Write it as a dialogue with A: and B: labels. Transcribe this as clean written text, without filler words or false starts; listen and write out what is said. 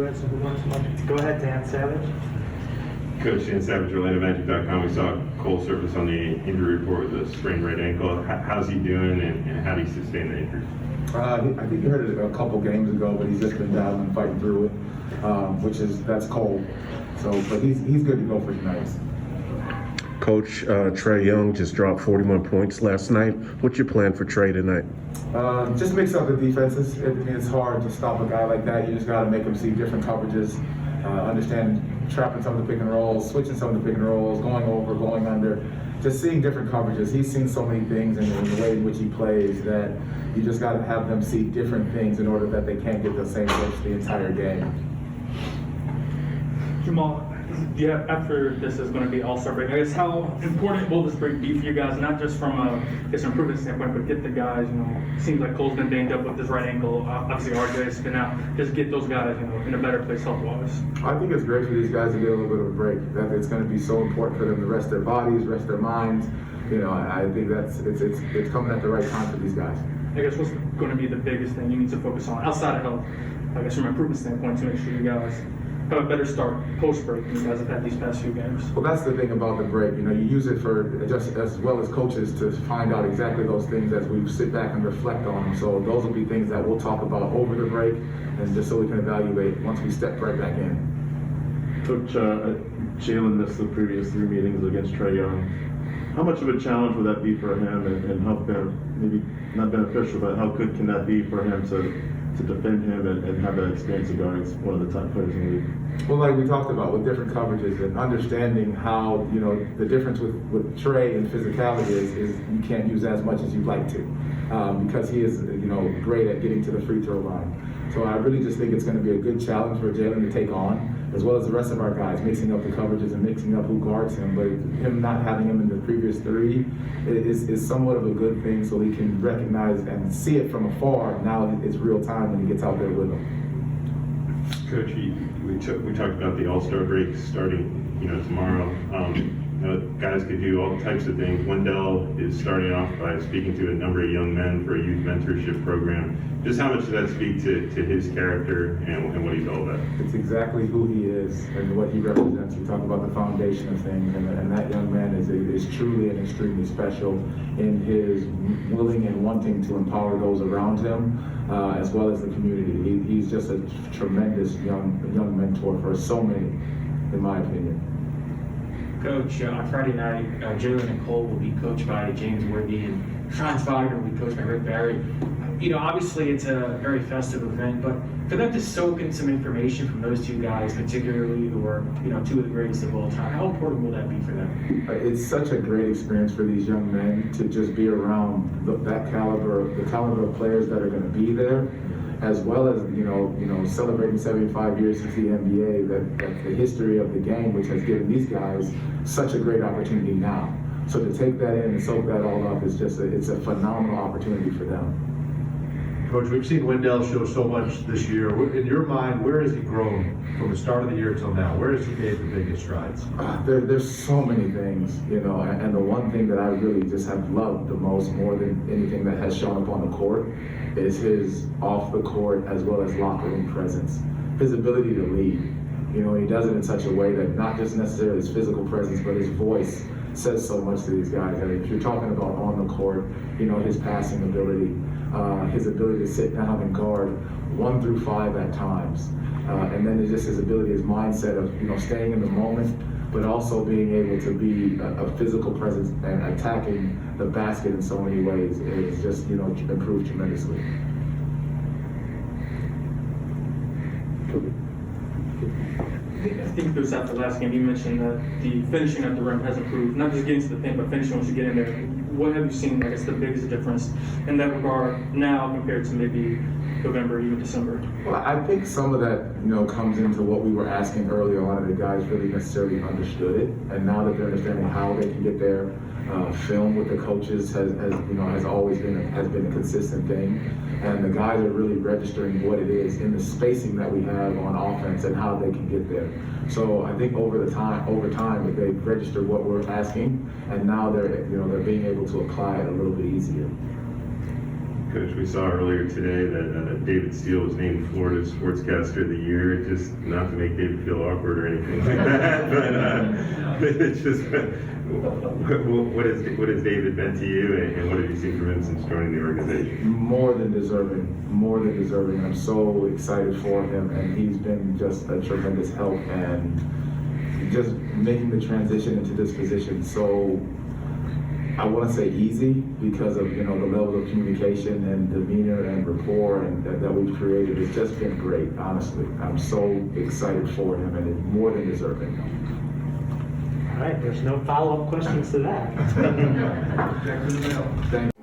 A: Reds and won so much. Go ahead, Dan Savage.
B: Coach Dan Savage, AtlantaMagic.com. We saw Cole surface on the injury report with a sprained right ankle. How's he doing, and how do you sustain the injury?
C: I think you heard it a couple games ago, but he's just been down and fighting through it, that's Cole. So, but he's good to go for tonight.
D: Coach, Trae Young just dropped 41 points last night. What's your plan for Trae tonight?
C: Just mix up the defenses. It's hard to stop a guy like that. You just got to make him see different coverages, understand trapping some of the pick and rolls, switching some of the pick and rolls, going over, going under, just seeing different coverages. He's seen so many things in the way in which he plays that you just got to have them see different things in order that they can't get the same looks the entire game.
E: Jamahl, after this is going to be AllStar Break, I guess how important will this break be for you guys, not just from a improvement standpoint, but get the guys, seems like Cole's been banged up with his right ankle, obviously RJ's been out, just get those guys, in a better place health-wise.
C: I think it's great for these guys to get a little bit of a break. That it's going to be so important for them to rest their bodies, rest their minds. I think it's coming at the right time for these guys.
E: I guess what's going to be the biggest thing you need to focus on outside of health, I guess from an improvement standpoint, to make sure you guys have a better start post-break than you guys have had these past few games?
C: Well, that's the thing about the break. You use it for just as well as coaches to find out exactly those things as we sit back and reflect on them. So those will be things that we'll talk about over the break, and just so we can evaluate once we step right back in.
F: Coach, Jalen missed the previous 3 meetings against Trae Young. How much of a challenge would that be for him, and how maybe not beneficial, but how good can that be for him to defend him and have that experience against one of the top players in the league?
C: Well, like we talked about with different coverages and understanding how, the difference with Trae and physicality is you can't use as much as you'd like to because he is, great at getting to the free throw line. So I really just think it's going to be a good challenge for Jalen to take on, as well as the rest of our guys, mixing up the coverages and mixing up who guards him. But him not having him in the previous 3 is somewhat of a good thing, so he can recognize and see it from afar. Now it's real time when he gets out there with him.
B: Coach, we talked about the AllStar Break starting, tomorrow. Guys could do all types of things. Wendell is starting off by speaking to a number of young men for a youth mentorship program. Just how much does that speak to his character and what he's all about?
C: It's exactly who he is and what he represents. We talk about the foundation of things, and that young man is truly and extremely special in his willing and wanting to empower those around him, as well as the community. He's just a tremendous young mentor for so many, in my opinion.
G: Coach, on Friday night, Jalen and Cole will be coached by James Worthy, and Franz Wagner will be coached by Rick Barry. Obviously it's a very festive event, but for them to soak in some information from those 2 guys, particularly who are, 2 of the greatest of all time, how important will that be for them?
C: It's such a great experience for these young men to just be around the caliber of players that are going to be there, as well as, celebrating 75 years since the NBA, that the history of the game, which has given these guys such a great opportunity now. So to take that in and soak that all up is it's a phenomenal opportunity for them.
H: Coach, we've seen Wendell show so much this year. In your mind, where has he grown from the start of the year till now? Where has he made the biggest strides?
C: There's so many things, and the one thing that I really just have loved the most, more than anything that has shown up on the court, is his off the court as well as locker room presence. His ability to lead. He does it in such a way that not just necessarily his physical presence, but his voice says so much to these guys. And if you're talking about on the court, his passing ability, his ability to sit down and guard 1 through 5 at times. And then it's just his ability, his mindset of, staying in the moment, but also being able to be a physical presence and attacking the basket in so many ways is just, improved tremendously.
E: I think it was after the last game you mentioned that the finishing at the rim has improved, not just getting to the paint, but finishing once you get in there. What have you seen, I guess, the biggest difference in that regard now compared to maybe November, even December?
C: Well, I think some of that, comes into what we were asking earlier. A lot of the guys really necessarily understood it, and now that they're understanding how they can get there, film with the coaches has always been a consistent thing, and the guys are really registering what it is in the spacing that we have on offense and how they can get there. So I think over time, they've registered what we're asking, and now they're being able to apply it a little bit easier.
B: Coach, we saw earlier today that David Steele was named Florida Sportscaster of the Year, just not to make David feel awkward or anything like that, but it's just, what has David meant to you, and what have you seen from him since joining the organization?
C: More than deserving. I'm so excited for him, and he's been just a tremendous help and just making the transition into this position so, I want to say easy because of the level of communication and demeanor and rapport and that we've created. It's just been great, honestly. I'm so excited for him, and it's more than deserving.
A: All right, there's no follow-up questions to that.
C: Thank